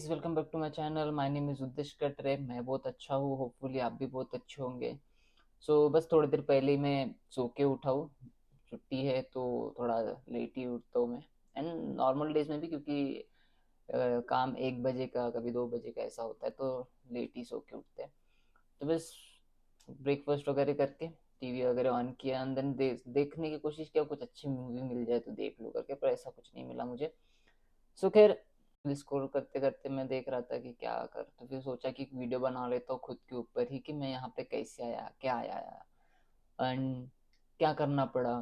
Guys, welcome back to my channel. My name is Uddesh Katre. मैं बहुत अच्छा हूँ, होपफुली आप भी बहुत अच्छे होंगे। बस थोड़ी देर पहले ही मैं सो के उठा हूँ। छुट्टी है तो थोड़ा लेट ही उठता हूँ मैं। एंड नॉर्मल डेज में भी, क्योंकि काम 1 बजे का कभी 2 बजे का ऐसा होता है, तो लेट ही सो के उठते हैं। तो बस ब्रेकफास्ट वगैरह करके टीवी वगैरह ऑन किया, एंड देन देखने की कोशिश किया कुछ अच्छी मूवी मिल जाए तो देख लो करके, पर ऐसा कुछ नहीं मिला मुझे। खैर, स्क्रॉल करते करते मैं देख रहा था कि क्या कर, तो फिर सोचा कि एक वीडियो बना लेता हूँ खुद के ऊपर ही कि मैं यहाँ पे कैसे आया, क्या आया, एंड क्या करना पड़ा,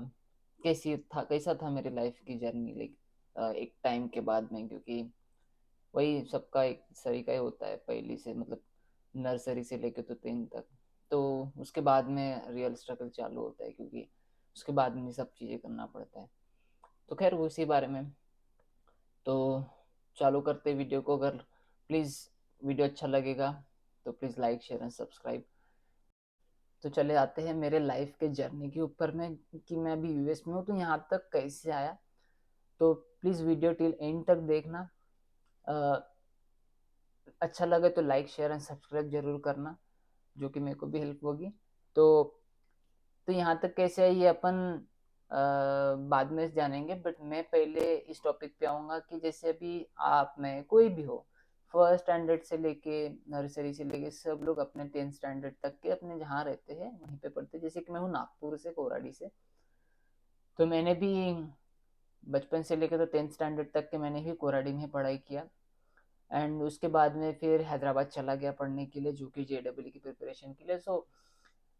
कैसा था मेरी लाइफ की जर्नी, लाइक एक टाइम के बाद में, क्योंकि वही सबका एक तरीका ही होता है, पहली से मतलब नर्सरी से लेके तो 10 तक। तो उसके बाद में रियल स्ट्रगल चालू होता है, क्योंकि उसके बाद में सब चीज़ें करना पड़ता है। तो खैर, वो इसी बारे में। तो चालू करते वीडियो को। अगर प्लीज़ वीडियो अच्छा लगेगा तो please like share and subscribe. तो चले आते हैं मेरे लाइफ के जर्नी के ऊपर में, कि मैं अभी यूएस में हूँ तो यहाँ तक कैसे आया। तो प्लीज़ वीडियो टिल एंड तक देखना। अ, अच्छा लगे तो लाइक शेयर एंड सब्सक्राइब जरूर करना, जो कि मेरे को भी हेल्प होगी। तो यहाँ तक कैसे है ये अपन बाद में जानेंगे, बट मैं पहले इस टॉपिक पे आऊँगा कि जैसे अभी आप में कोई भी हो, फर्स्ट स्टैंडर्ड से लेके नर्सरी से लेके सब लोग अपने 10th स्टैंडर्ड तक के अपने जहाँ रहते हैं वहीं पे पढ़ते हैं। जैसे कि मैं हूँ नागपुर से, कोराडी से। तो मैंने भी बचपन से लेकर तो 10th स्टैंडर्ड तक के मैंने भी कोराडी में पढ़ाई किया। एंड उसके बाद में फिर हैदराबाद चला गया पढ़ने के लिए, जो कि जेडब्ल्यू की प्रिपरेशन के लिए।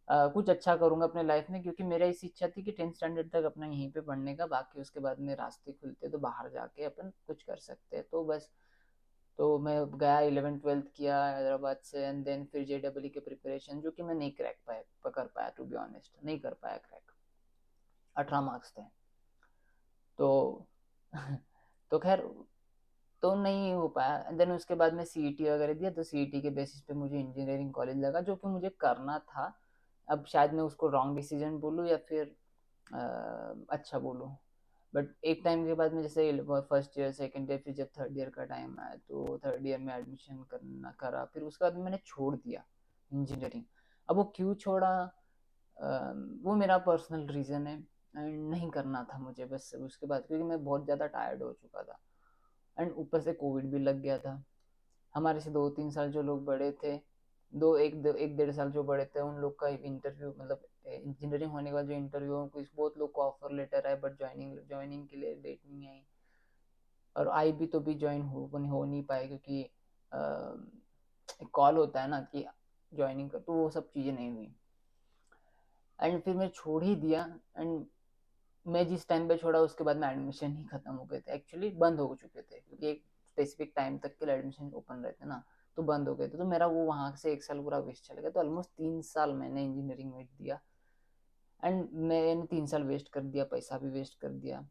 कुछ अच्छा करूंगा अपने लाइफ में, क्योंकि मेरा इस इच्छा थी कि 10th स्टैंडर्ड तक अपना यहीं पे पढ़ने का, बाकी उसके बाद में रास्ते खुलते तो बाहर जाके अपन कुछ कर सकते हैं। तो बस, तो मैं गया 11th 12th किया हैदराबाद से, एंड देन फिर जेडब्ल्यू की प्रिपरेशन, जो कि मैं नहीं क्रैक पाया, पकड़ पाया, टू बी ऑनेस्ट नहीं कर पाया क्रैक। 18 मार्क्स थे। तो तो खैर, तो नहीं हो पाया। देन उसके बाद में सीईटी वगैरह दिया, तो सीईटी के बेसिस पे मुझे इंजीनियरिंग कॉलेज लगा, जो कि मुझे करना था। अब शायद मैं उसको रॉन्ग डिसीजन बोलूँ या फिर अच्छा बोलूँ, बट एक टाइम के बाद में, जैसे फर्स्ट ईयर सेकेंड ईयर, फिर जब थर्ड ईयर का टाइम आया तो थर्ड ईयर में एडमिशन करना करा, फिर उसके बाद मैंने छोड़ दिया इंजीनियरिंग। अब वो क्यों छोड़ा, वो मेरा पर्सनल रीज़न है, एंड नहीं करना था मुझे बस उसके बाद, क्योंकि मैं बहुत ज़्यादा टायर्ड हो चुका था। एंड ऊपर से कोविड भी लग गया था। हमारे से 2 3 साल जो लोग बड़े थे, एक 1.5 साल जो बड़े थे, उन लोग का इंटरव्यू, मतलब इंजीनियरिंग होने के बाद जो इंटरव्यू, कुछ बहुत लोग को ऑफर लेटर आए, बट ज्वाइनिंग ज्वाइनिंग के लिए डेट नहीं आई। और आई भी तो भी ज्वाइन हो नहीं पाए, क्योंकि कॉल होता है ना कि ज्वाइनिंग कर, तो वो सब चीज़ें नहीं हुई। एंड फिर मैं छोड़ ही दिया। एंड मैं जिस टाइम पे छोड़ा उसके बाद में एडमिशन ही खत्म हो गए थे, एक्चुअली बंद हो चुके थे, क्योंकि एक स्पेसिफिक टाइम तक के लिए एडमिशन ओपन रहते ना, तो बंद हो गए थे। तो मेरा वो वहाँ से 1 साल पूरा वेस्ट चला गया, तो ऑलमोस्ट 3 साल मैंने इंजीनियरिंग में दिया। एंड मैंने 3 साल वेस्ट कर दिया, पैसा भी वेस्ट कर दिया,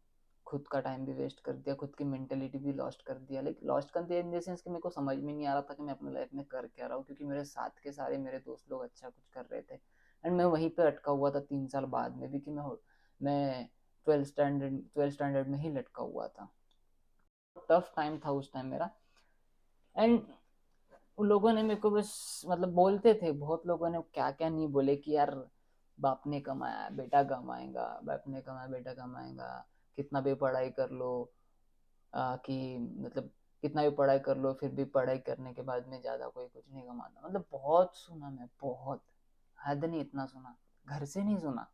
खुद का टाइम भी वेस्ट कर दिया, खुद की मेंटेलिटी भी लॉस्ट कर दिया। लाइक लॉस्ट कर दिया इन द सेंस कि मेरे को समझ में नहीं आ रहा था कि मैं अपने लाइफ में कर क्या रहा हूँ, क्योंकि मेरे साथ के सारे मेरे दोस्त लोग अच्छा कुछ कर रहे थे, एंड मैं वहीं पे अटका हुआ था 3 साल बाद में भी, कि मैं ट्वेल्थ स्टैंडर्ड में ही लटका हुआ था। टफ टाइम था उस टाइम मेरा। एंड उन लोगों ने मेरे को बस, मतलब बोलते थे, बहुत लोगों ने क्या क्या नहीं बोले कि यार, बाप ने कमाया बेटा कमाएगा, बाप ने कमाया बेटा कमाएगा, कितना भी पढ़ाई कर लो, कि मतलब कितना भी पढ़ाई कर लो, फिर भी पढ़ाई करने के बाद में ज़्यादा कोई कुछ नहीं कमाता। मतलब बहुत सुना मैं, बहुत, हद नहीं इतना सुना। घर से नहीं सुना,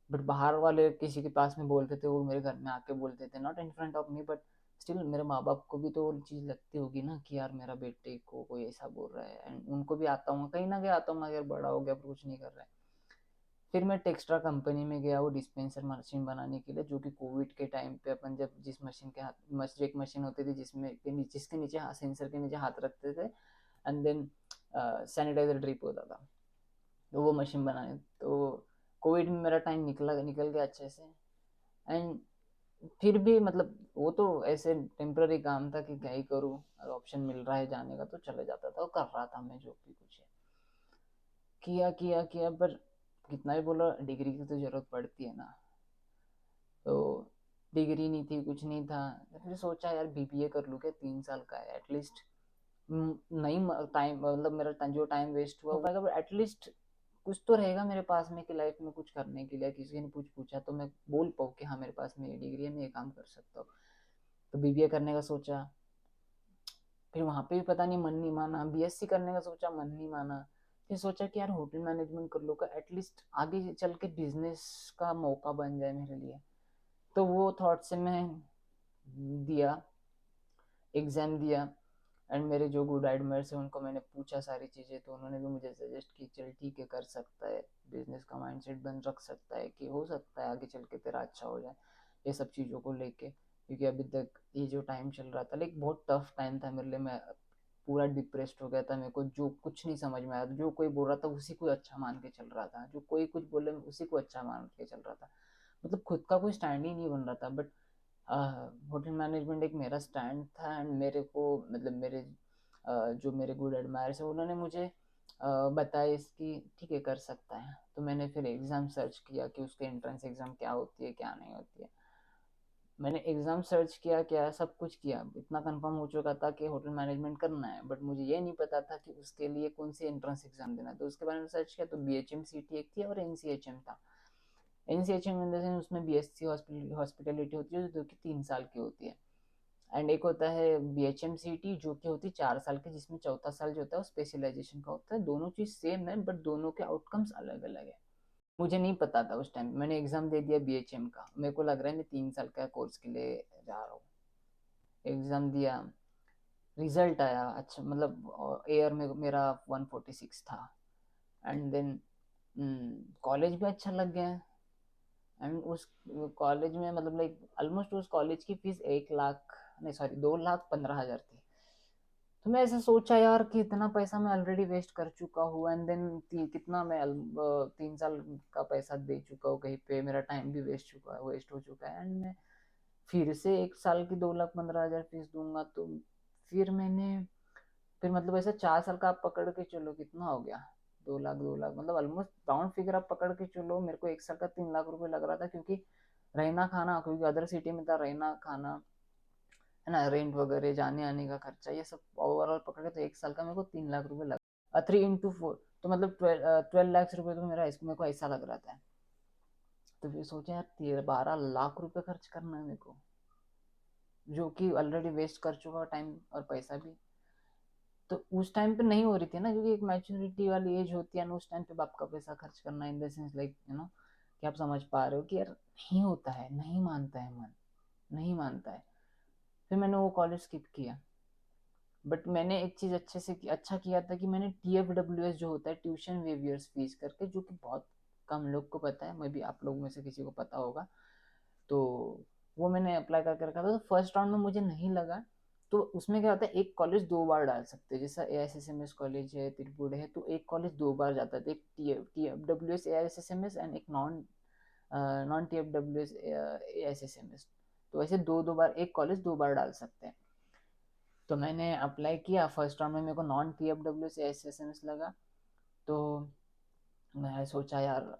बट बाहर वाले किसी के पास में बोलते थे, वो मेरे घर में आके बोलते थे, not in front of me, but still मेरे माँ बाप को भी तो वो चीज़ लगती होगी ना, कि यार मेरा बेटे को कोई ऐसा बोल रहा है। एंड उनको भी आता हूँ, कहीं ना कहीं आता हूँ, अगर बड़ा हो गया पर कुछ नहीं कर रहा है। फिर मैं टेक्स्ट्रा कंपनी में गया, वो डिस्पेंसर मशीन बनाने के लिए, जो कि कोविड के टाइम पे अपन जब जिस मशीन के हाथ, एक मशीन होती थी जिसके नीचे सेंसर के नीचे हाथ रखते थे, एंड देन सैनिटाइजर ड्रिप होता था, तो वो मशीन बनाने। तो कोविड में मेरा टाइम निकल गया अच्छे से। एंड फिर भी मतलब वो तो ऐसे टेम्पररी काम था कि क्या ही करूँ, अगर ऑप्शन मिल रहा है जाने का तो चले जाता था, और कर रहा था मैं जो भी कुछ है। किया किया किया, पर कितना भी बोलो, डिग्री की तो जरूरत पड़ती है ना। तो डिग्री नहीं थी, कुछ नहीं था। फिर सोचा यार बीबीए कर लूँ क्या, 3 साल का है एटलीस्ट, नहीं टाइम, मतलब मेरा जो टाइम वेस्ट हुआ हो पाएगा, बट एटलीस्ट कुछ तो रहेगा मेरे पास में कि लाइफ में कुछ करने के लिए, किसी ने कुछ पूछा तो मैं बोल पाऊँ कि हाँ मेरे पास में ये डिग्री है, मैं ये काम कर सकता हूँ। तो बीबीए करने का सोचा, फिर वहाँ पे भी पता नहीं मन नहीं माना, बीएससी करने का सोचा, मन नहीं माना। फिर सोचा कि यार होटल मैनेजमेंट कर लूँगा, एटलीस्ट आगे चल के बिजनेस का मौका बन जाए मेरे लिए। तो वो थॉट से मैं दिया, एग्जाम दिया। एंड मेरे जो गुड एडमायर्स हैं उनको मैंने पूछा सारी चीज़ें, तो उन्होंने भी मुझे सजेस्ट की चल ठीक है कर सकता है, बिजनेस का माइंडसेट बन रख सकता है कि हो सकता है आगे चल के तेरा अच्छा हो जाए, ये सब चीज़ों को लेके। क्योंकि अभी तक ये जो टाइम चल रहा था लाइक बहुत टफ टाइम था मेरे लिए, मैं पूरा डिप्रेस्ड हो गया था, मेरे को जो कुछ नहीं समझ में आया, जो कोई बोल रहा था उसी को अच्छा मान के चल रहा था, जो कोई कुछ बोले उसी को अच्छा मान के चल रहा था, मतलब खुद का कोई स्टैंड ही नहीं बन रहा था। बट होटल मैनेजमेंट एक मेरा स्टैंड था, एंड मेरे को मतलब मेरे जो मेरे गुड एडमायर्स है उन्होंने मुझे बताया इसकी ठीक है कर सकता है। तो मैंने फिर एग्ज़ाम सर्च किया कि उसके एंट्रेंस एग्ज़ाम क्या होती है क्या नहीं होती है। मैंने एग्ज़ाम सर्च किया, क्या सब कुछ किया, इतना कंफर्म हो चुका था कि होटल मैनेजमेंट करना है, बट मुझे ये नहीं पता था कि उसके लिए कौन सी एंट्रेंस एग्ज़ाम देना है। तो उसके बारे में सर्च किया तो BHMCT एक थी और NCHM था। NCHM इन द सेंस उसमें BSc हॉस्पिटलिटी होती है जो कि 3 साल की होती है, एंड एक होता है BHMCT जो कि होती है 4 साल की, जिसमें चौथा साल जो होता है वो स्पेशलाइजेशन का होता है। दोनों चीज़ सेम है बट दोनों के आउटकम्स अलग अलग है। मुझे नहीं पता था उस टाइम, मैंने एग्जाम दे दिया BHM का, मेरे को लग रहा है मैं 3 साल का कोर्स के लिए जा रहा हूँ। एग्जाम दिया, रिजल्ट आया अच्छा, मतलब एयर में मेरा 146 था। एंड देन कॉलेज भी अच्छा लग गया। एंड उस कॉलेज में मतलब लाइक ऑलमोस्ट उस कॉलेज की फीस 1 लाख, नहीं सॉरी 2,15,000 थी। तो मैं ऐसे सोचा यार कि इतना पैसा मैं ऑलरेडी वेस्ट कर चुका हूँ, एंड देन कितना मैं 3 साल का पैसा दे चुका हूँ कहीं पे, मेरा टाइम भी वेस्ट हो चुका है, एंड मैं फिर से 1 साल की 2,15,000 फीस दूंगा। तो फिर मैंने, फिर मतलब ऐसे 4 साल का आप पकड़ के चलो कितना हो गया, 2 लाख मतलब ऑलमोस्ट राउंड फिगर आप पकड़ के चलो, मेरे को 1 साल का 3 लाख रुपए लग रहा था। क्योंकि रहना खाना, क्योंकि अदर सिटी में था, रहना खाना है ना, रेंट वगैरह जाने आने का खर्चा, ये सब ओवरऑल पकड़ के तो 1 साल का मेरे को 3 लाख रुपए लगा, 3 into 4 तो मतलब 12 लाख रुपए तो मेरा इसको मेरे को ऐसा लग रहा था। तो फिर सोचा यार 12 लाख रुपए खर्च करना है मेरे को, जो कि ऑलरेडी वेस्ट कर चुका टाइम और पैसा भी। तो उस टाइम पे नहीं हो रही थी ना, क्योंकि एक मैच्योरिटी वाली एज होती है ना, उस टाइम पे बाप का पैसा खर्च करना, इन द सेंस लाइक कि आप समझ पा रहे हो कि यार नहीं होता है, नहीं मानता है मन, नहीं मानता है। फिर मैंने वो कॉलेज स्किप किया। बट मैंने एक चीज अच्छे से अच्छा किया था कि मैंने TFWS जो होता है, ट्यूशन वेवियर्स फीस करके, जो कि बहुत कम लोग को पता है, मे बी आप लोग में से किसी को पता होगा, तो वो मैंने अप्लाई करके रखा था। तो फर्स्ट राउंड में मुझे नहीं लगा। तो उसमें क्या होता है, एक कॉलेज 2 बार डाल सकते हैं, जैसा AISSMS कॉलेज है, त्रिपुर है, तो एक कॉलेज 2 बार जाता है, एक TFWS AISSMS एंड एक नॉन नॉन TFWS AISSMS। तो ऐसे दो दो बार एक कॉलेज 2 बार डाल सकते हैं। तो मैंने अप्लाई किया, फर्स्ट राउंड में मेरे को नॉन TFWS AISSMS लगा। तो मैं सोचा यार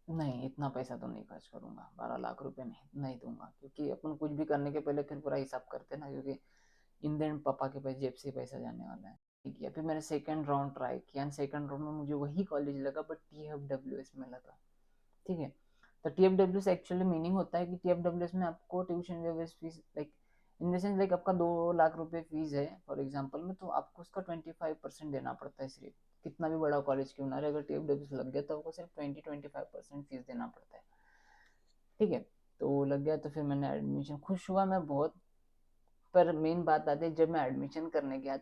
नहीं, इतना पैसा तो नहीं खर्च करूंगा, 12 लाख रुपए नहीं नहीं दूंगा, क्योंकि अपन कुछ भी करने के पहले फिर पूरा हिसाब करते हैं ना, क्योंकि इन दिन पापा के पास जेब से पैसा जाने वाला है। ठीक है, फिर मैंने सेकंड राउंड ट्राई किया, सेकंड राउंड में मुझे वही कॉलेज लगा बट TFWS में लगा। ठीक है। तो TFWS एक्चुअली मीनिंग होता है कि TFWS में आपको tuition waives fees like in the sense like आपका 2 लाख रुपए फीस है फॉर एग्जाम्पल में, तो आपको उसका 25% देना पड़ता है सिर्फ। कितना भी बड़ा कॉलेज क्यों ना रहे, अगर TFWS लग गया तो आपको सिर्फ 20-25% फीस देना पड़ता है। ठीक है। तो वो लग गया, तो फिर मैंने एडमिशन, खुश हुआ मैं बहुत। पर मेन बात आती है, जब मैं एडमिशन करने गया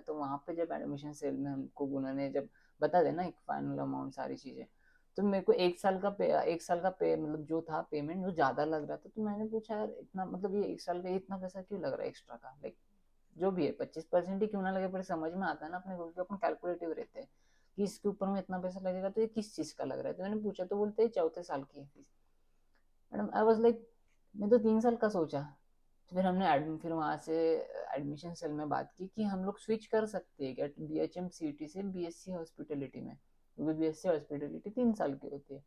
तो वहां पे जब एडमिशन सेल में हमको उन्होंने जब बता देना एक फाइनल अमाउंट सारी चीजें, तो मेरे को 1 साल का पे मतलब जो था पेमेंट वो ज्यादा लग रहा था। तो मैंने पूछा यार इतना, मतलब ये 1 साल का इतना पैसा क्यों लग रहा है एक्स्ट्रा का, लाइक जो भी है 25% ही क्यों ना लगे, पर समझ में आता है ना अपने को, क्योंकि अपन कैलकुलेटिव रहते हैं कि इसके ऊपर में इतना पैसा लगेगा, तो ये किस चीज का लग रहा है। तो मैंने पूछा तो बोलते हैं चौथे साल की है fees. Madam I was like, मैं तो 3 साल का सोचा। तो फिर हमने फिर वहाँ से एडमिशन सेल में बात की कि हम लोग स्विच कर सकते हैं क्या BHMCT से BSc हॉस्पिटलिटी में, क्योंकि BSc हॉस्पिटलिटी 3 साल की होती है।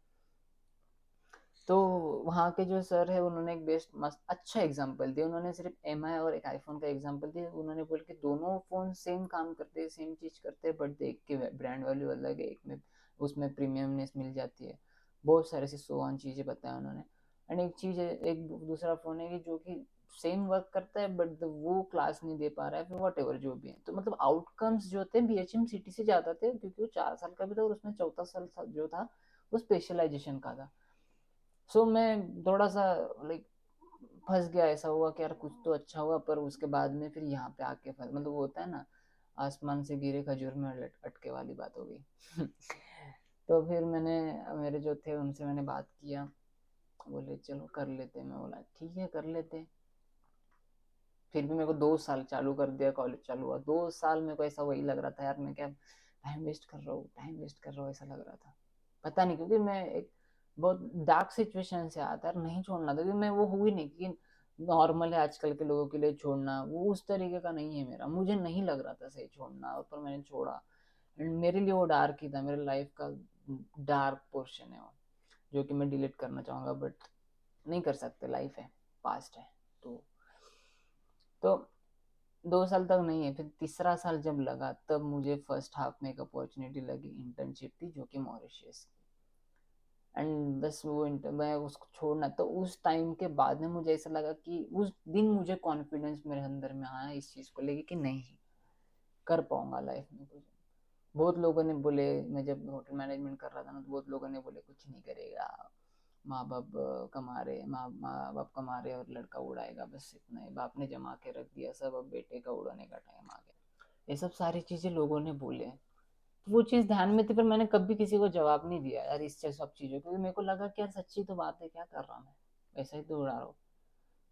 तो वहाँ के जो सर है उन्होंने एक बेस्ट मस्त अच्छा एग्जांपल दिया। उन्होंने सिर्फ एमआई और एक आईफोन का एग्जांपल दिया। उन्होंने बोल के दोनों फोन सेम काम करते हैं, सेम चीज करते हैं, बट देख के ब्रांड वैल्यू अलग है, एक में उसमें प्रीमियमनेस मिल जाती है, बहुत सारे ऐसी सो ऑन चीजें बताया उन्होंने। एंड एक चीज है, एक दूसरा फोन है कि जो कि सेम वर्क करता है बट वो क्लास नहीं दे पा रहा है, फिर वट एवर जो भी है। तो मतलब आउटकम्स जो थे बीएचएम सिटी से ज्यादा थे, क्योंकि वो 4 साल का भी था और उसमें चौथा साल जो था वो स्पेशलाइजेशन का था। सो मैं थोड़ा सा लाइक फंस गया। ऐसा हुआ कि यार कुछ तो अच्छा हुआ, पर उसके बाद में फिर यहाँ पे आके फंस, मतलब वो होता है ना, आसमान से गिरे खजूर में अटके वाली बात हो गई। तो फिर मैंने, मेरे जो थे उनसे मैंने बात किया, बोले चलो कर लेते। मैं बोला ठीक है कर लेते। फिर भी मेरे को 2 साल चालू कर दिया, कॉलेज चालू हुआ 2 साल मेरे को ऐसा वही लग रहा था यार, मैं क्या टाइम वेस्ट कर रहा हूँ, टाइम वेस्ट कर रहा हूँ, ऐसा लग रहा था। पता नहीं, क्योंकि मैं एक बहुत डार्क सिचुएशन से आता है, नहीं छोड़ना था, क्योंकि मैं वो हुई नहीं कि नॉर्मल है आजकल के लोगों के लिए छोड़ना, वो उस तरीके का नहीं है मेरा, मुझे नहीं लग रहा था सही छोड़ना, और पर मैंने छोड़ा। एंड मेरे लिए वो डार्क ही था, मेरे लाइफ का डार्क पोर्शन है वो, जो कि मैं डिलीट करना चाहूंगा बट नहीं कर सकते, लाइफ है, पास्ट है। तो 2 साल तक नहीं है, फिर तीसरा साल जब लगा तब मुझे फर्स्ट हाफ में एक अपॉर्चुनिटी लगी, इंटर्नशिप थी जो कि मॉरिशियस। एंड बस वो मैं उसको छोड़ना, तो उस टाइम के बाद में मुझे ऐसा लगा कि उस दिन मुझे कॉन्फिडेंस मेरे अंदर में आया इस चीज़ को लेके कि नहीं कर पाऊंगा लाइफ में कुछ। बहुत लोगों ने बोले, मैं जब होटल मैनेजमेंट कर रहा था ना, तो बहुत लोगों ने बोले कुछ नहीं करेगा, माँ बाप कमा रहे, माँ बाप कमा रहे और लड़का उड़ाएगा, बस इतना ही, बाप ने जमा के रख दिया सब, अब बेटे का उड़ाने का टाइम आ गया। ये सब सारी चीजें लोगों ने बोले, तो वो चीज ध्यान में थी, पर मैंने कभी किसी को जवाब नहीं दिया यार इस सब चीजों, क्योंकि मेरे को लगा कि यार सच्ची तो बात है, क्या कर रहा हूँ मैं, ऐसा ही तो उड़ा रहा हूँ।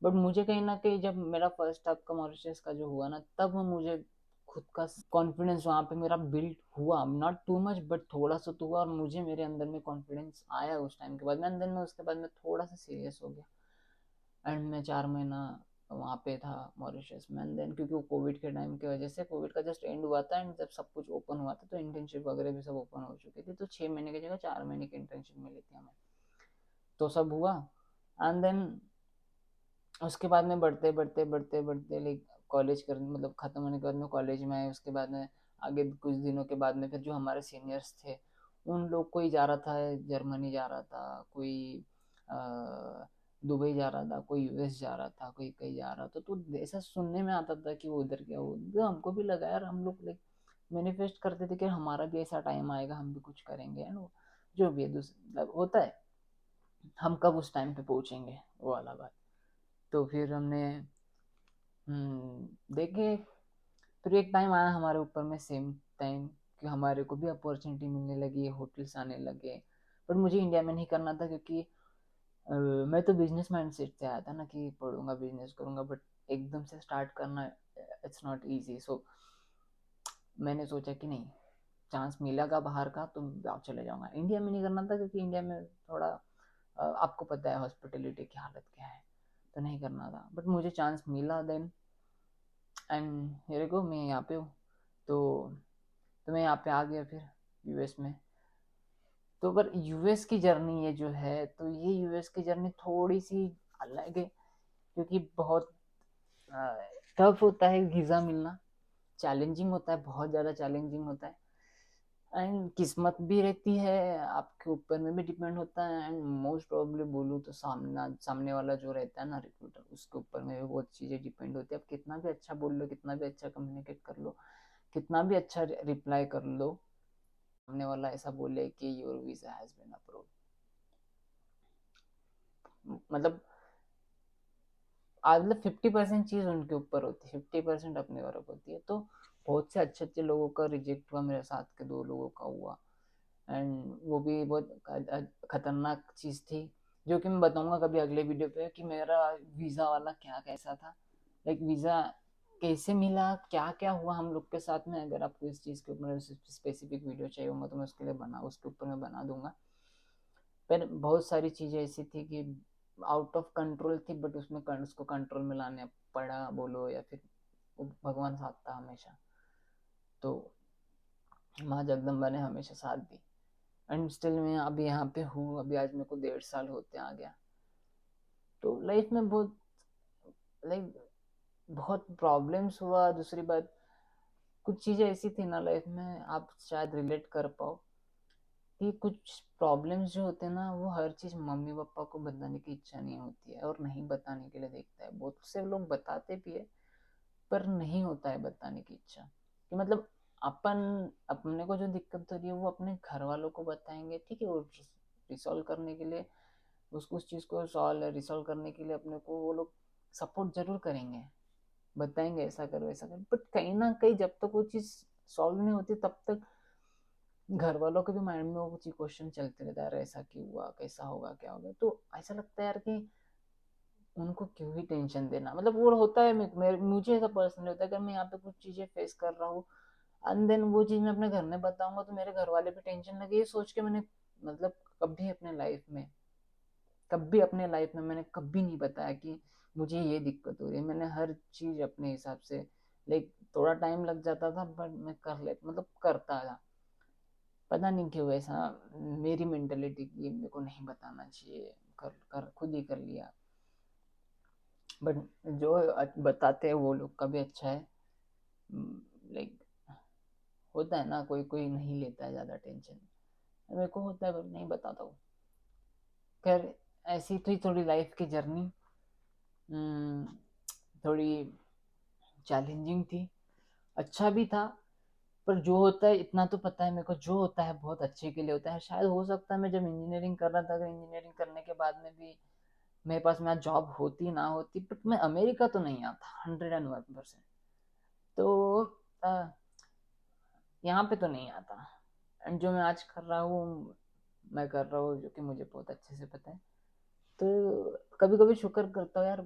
बट मुझे कहीं ना कहीं जब मेरा फर्स्ट आपका मॉरिशस का जो हुआ ना, तब मुझे खुद का कॉन्फिडेंस वहां पे मेरा बिल्ड हुआ, नॉट टू मच बट थोड़ा सा तो हुआ, और मुझे मेरे अंदर में कॉन्फिडेंस आया उस टाइम के बाद में, अंदर में उसके बाद में थोड़ा सा सीरियस हो गया। एंड मैं 4 महीना वहाँ पे था मॉरिशस में। एंड देन क्योंकि वो कोविड के टाइम की वजह से, कोविड का जस्ट एंड हुआ था एंड जब सब कुछ ओपन हुआ था, तो इंटर्नशिप वगैरह भी सब ओपन हो चुकी थी, तो 6 महीने की जगह 4 महीने की इंटर्नशिप मिली थी हमें। तो सब हुआ। एंड देन उसके बाद में बढ़ते बढ़ते बढ़ते बढ़ते लाइक कॉलेज कर, मतलब खत्म होने के बाद में कॉलेज में आए, उसके बाद में आगे कुछ दिनों के बाद में फिर जो हमारे सीनियर्स थे, उन लोग कोई जा रहा था जर्मनी, जा रहा था कोई, दुबई जा रहा था कोई, यूएस जा रहा था कोई, कहीं जा रहा था, तो ऐसा सुनने में आता था कि वो उधर गया, वो तो हमको भी लगा यार, हम लोग लाइक मैनिफेस्ट करते थे कि हमारा भी ऐसा टाइम आएगा, हम भी कुछ करेंगे, है ना, जो भी है मतलब होता है, हम कब उस टाइम पे पहुंचेंगे, वो वाला बात। तो फिर हमने देखे, फिर एक टाइम आया हमारे ऊपर में सेम टाइम कि हमारे को भी अपॉर्चुनिटी मिलने लगी, होटल्स आने लगे। बट मुझे इंडिया में नहीं करना था, क्योंकि मैं तो बिजनेस माइंडसेट से आया था ना, कि पढ़ूंगा बिजनेस करूंगा, बट एकदम से स्टार्ट करना इट्स नॉट इजी। सो मैंने सोचा कि नहीं, चांस मिलेगा बाहर का तो चले जाऊंगा, इंडिया में नहीं करना था, क्योंकि इंडिया में थोड़ा आपको पता है हॉस्पिटलिटी की हालत क्या है, तो नहीं करना था। बट मुझे चांस मिला देन, एंड मेरे को मैं यहाँ पे हूँ। तो तो मैं यहाँ पे आ गया फिर यूएस में। तो पर यूएस की जर्नी ये जो है, तो ये यूएस की जर्नी थोड़ी सी अलग है, क्योंकि बहुत टफ होता है वीज़ा मिलना, चैलेंजिंग होता है, बहुत ज़्यादा चैलेंजिंग होता है। एंड किस्मत भी रहती है, आपके ऊपर में भी डिपेंड होता है, एंड मोस्ट प्रोबेबली बोलूँ तो सामने वाला जो रहता है ना रिक्रूटर, उसके ऊपर में भी बहुत चीज़ें डिपेंड होती है। आप कितना भी अच्छा बोल लो, कितना भी अच्छा कम्युनिकेट कर लो, कितना भी अच्छा रिप्लाई कर लो, सामने वाला ऐसा बोले कि your visa has been approved, मतलब आज मतलब 50% चीज उनके ऊपर होती है, 50% अपने ऊपर होती है। तो बहुत से अच्छे अच्छे लोगों का रिजेक्ट हुआ, मेरे साथ के 2 लोगों का हुआ। एंड वो भी बहुत खतरनाक चीज थी, जो कि मैं बताऊंगा कभी अगले वीडियो पे कि मेरा वीजा वाला क्या कैसा था, लाइक वीजा कैसे मिला, क्या क्या हुआ हम लोग के साथ में। अगर आपको इस चीज के ऊपर स्पेसिफिक वीडियो चाहिए होगा तो मैं उसके लिए उसके ऊपर मैं बना दूंगा। पर बहुत सारी चीजें ऐसी थी कि आउट ऑफ कंट्रोल थी, बट उसमें उसको कंट्रोल में लाने पड़ा बोलो, या फिर भगवान साथ था हमेशा। तो माँ जगदम्बा ने हमेशा साथ दी। एंड स्टिल मैं अभी यहाँ पे हूँ। अभी आज मेरे को 1.5 साल होते आ गया। तो लाइफ में बहुत लाइक बहुत प्रॉब्लम्स हुआ। दूसरी बात, कुछ चीजें ऐसी थी ना लाइफ में, आप शायद रिलेट कर पाओ कि कुछ प्रॉब्लम्स जो होते हैं ना, वो हर चीज मम्मी पापा को बताने की इच्छा नहीं होती है और नहीं बताने के लिए देखता है। बहुत से लोग बताते भी है पर नहीं होता है बताने की इच्छा। कि मतलब अपन अपने को जो दिक्कत हो रही है वो अपने घर वालों को बताएंगे, ठीक है, वो रिसॉल्व करने के लिए, उसको उस चीज को सॉल्व रिसॉल्व करने के लिए अपने को वो लोग सपोर्ट जरूर करेंगे, बताएंगे ऐसा करो ऐसा करो। बट कहीं ना कहीं जब तक वो चीज सॉल्व नहीं होती तब तक घर वालों के भी माइंड में वो कुछ क्वेश्चन चलते रहता है, ऐसा क्यों हुआ, कैसा होगा, क्या होगा। तो ऐसा लगता है यार कि उनको क्यों ही टेंशन देना। मतलब वो होता है, मुझे ऐसा पर्सनली होता है, अगर मैं यहाँ पे कुछ चीजें फेस कर रहा हूँ एंड देन वो चीज मैं अपने घर में बताऊंगा तो मेरे घर वाले भी टेंशन लगे। ये सोच के मैंने मतलब कभी अपने लाइफ में मैंने कभी नहीं बताया कि मुझे ये दिक्कत हो रही है। मैंने हर चीज अपने हिसाब से, लाइक थोड़ा टाइम लग जाता था बट मैं कर ले मतलब करता था। पता नहीं क्यों ऐसा मेरी मेंटेलिटी की मेरे को नहीं बताना चाहिए, कर कर खुद ही कर लिया। बट जो बताते हैं वो लोग का भी अच्छा है। लाइक होता है ना, कोई कोई नहीं लेता है ज्यादा टेंशन। मेरे को होता है पर नहीं बताता हूँ। खैर, ऐसी थी थोड़ी लाइफ की जर्नी। थोड़ी चैलेंजिंग थी, अच्छा भी था। पर जो होता है इतना तो पता है मेरे को, जो होता है बहुत अच्छे के लिए होता है। शायद हो सकता है मैं जब इंजीनियरिंग कर रहा था, अगर इंजीनियरिंग करने के बाद में भी मेरे पास में जॉब होती ना होती, बट मैं अमेरिका तो नहीं आता 101%। तो आ, यहाँ पे तो नहीं आता। एंड जो मैं आज कर रहा हूँ, मैं कर रहा हूँ जो कि मुझे बहुत अच्छे से पता है। तो कभी कभी शुक्र करता हूँ यार,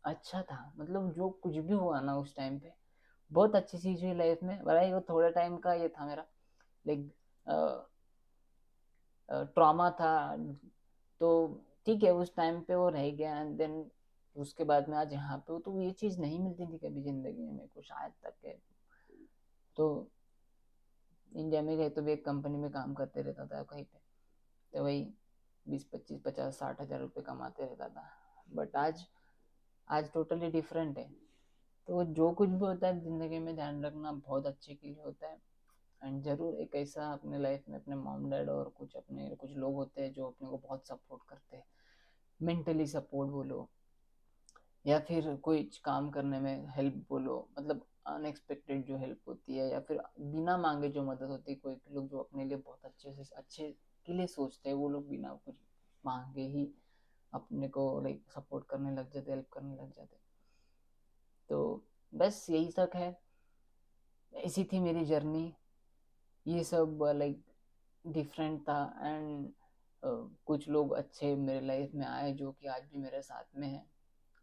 अच्छा था। मतलब जो कुछ भी हुआ ना उस टाइम पे, बहुत अच्छी चीज हुई लाइफ में। भले वो थोड़ा टाइम का ये था मेरा, लाइक ट्रॉमा था। तो ठीक है, उस टाइम पे वो रह गया एंड देन उसके बाद में आज यहाँ पे हूँ। तो ये चीज नहीं मिलती थी कभी जिंदगी में मेरे को शायद तक है। तो इंडिया में गए तो भी एक कंपनी में काम करते रहता था कहीं पे, तो वही 20 25 50 60 हज़ार रुपये कमाते रहता था। बट आज आज टोटली डिफरेंट है। तो जो कुछ भी होता है जिंदगी में ध्यान रखना बहुत अच्छे के लिए होता है। एंड जरूर एक ऐसा अपने लाइफ में अपने मॉम डैड और कुछ लोग होते हैं जो अपने को बहुत सपोर्ट करते हैं। मेंटली सपोर्ट बोलो या फिर कोई काम करने में हेल्प बोलो, मतलब अनएक्सपेक्टेड जो हेल्प होती है या फिर बिना मांगे जो मदद होती है। कोई लोग जो अपने लिए बहुत अच्छे से अच्छे के लिए सोचते हैं, वो लोग बिना कुछ मांगे ही अपने को लाइक सपोर्ट करने लग जाते, हेल्प करने लग जाते। तो बस यही तक है, ऐसी थी मेरी जर्नी। ये सब लाइक डिफरेंट था। एंड कुछ लोग अच्छे मेरे लाइफ में आए जो कि आज भी मेरे साथ में हैं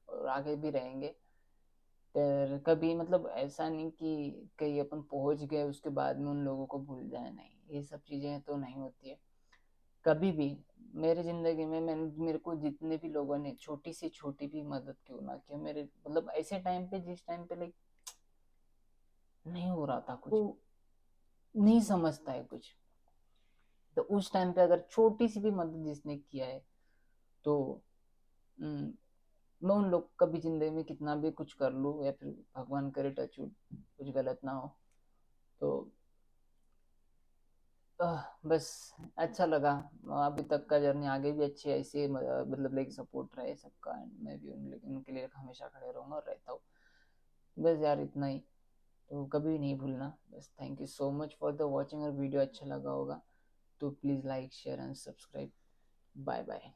और आगे भी रहेंगे। पर कभी मतलब ऐसा नहीं कि कहीं अपन पहुंच गए उसके बाद में उन लोगों को भूल जाए, नहीं, ये सब चीजें तो नहीं होती है कभी भी। मेरे जिंदगी में मेरे को जितने भी लोगों ने छोटी सी छोटी भी मदद क्यों ना किया, मेरे मतलब ऐसे टाइम पे जिस टाइम पे लाइक नहीं हो रहा था कुछ, वो नहीं समझता है कुछ, तो उस टाइम पे अगर छोटी सी भी मदद जिसने किया है तो हम्म, मैं उन लोग का भी जिंदगी में कितना भी कुछ कर लूँ या फिर भगवान करे टचवुड कुछ गलत ना हो, तो बस अच्छा लगा। अभी तक का जर्नी आगे भी अच्छी है, ऐसे मतलब लाइक सपोर्ट रहे सबका एंड मैं भी उनके लिए हमेशा खड़े रहूंगा और रहता हूँ। बस यार इतना ही, तो कभी नहीं भूलना। बस thank you so much for the watching. और वीडियो अच्छा लगा होगा तो please like share and subscribe. Bye bye.